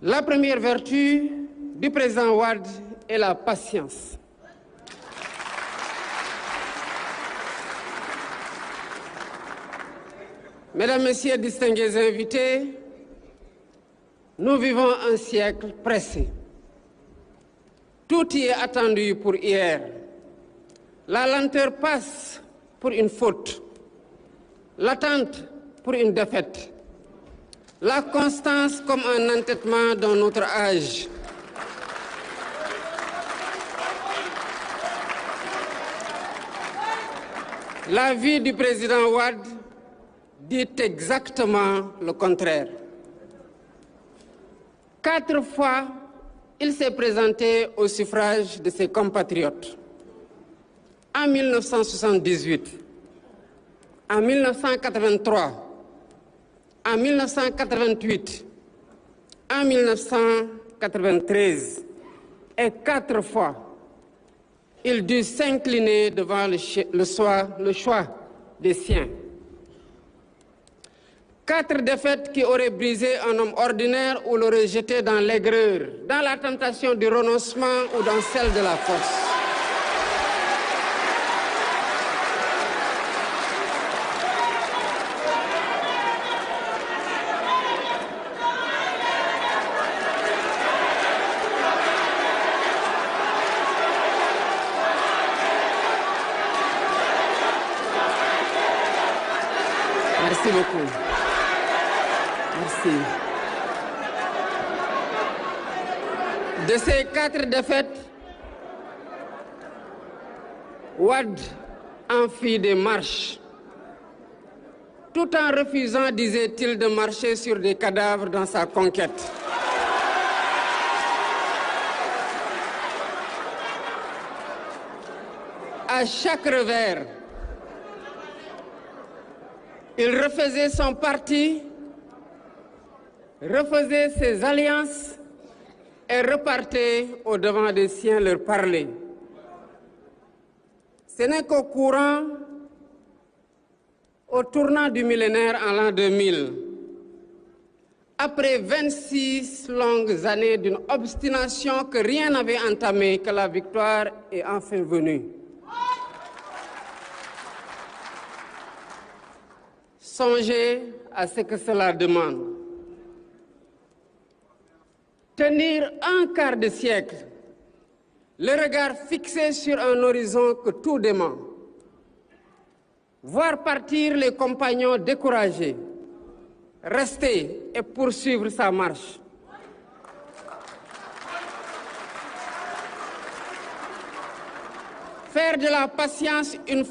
La première vertu du président Wade est la patience. Mesdames, Messieurs, distingués invités, nous vivons un siècle pressé. Tout y est attendu pour hier. La lenteur passe pour une faute, l'attente pour une défaite, la constance comme un entêtement dans notre âge. La vie du président Wade dit exactement le contraire. 4 fois, il s'est présenté au suffrage de ses compatriotes. En 1978, en 1983, en 1988, en 1993 et 4 fois, il dut s'incliner devant le choix des siens. 4 défaites qui auraient brisé un homme ordinaire ou l'auraient jeté dans l'aigreur, dans la tentation du renoncement ou dans celle de la force. Merci beaucoup. Merci. De ces 4 défaites, Wade en fit des marches, tout en refusant, disait-il, de marcher sur des cadavres dans sa conquête. À chaque revers, il refaisait son parti, refaisait ses alliances et repartait au-devant des siens leur parler. Ce n'est qu'au tournant du millénaire en l'an 2000, après 26 longues années d'une obstination que rien n'avait entamée, que la victoire est enfin venue. Songez à ce que cela demande. Tenir un quart de siècle, le regard fixé sur un horizon que tout dément. Voir partir les compagnons découragés, rester et poursuivre sa marche. Faire de la patience une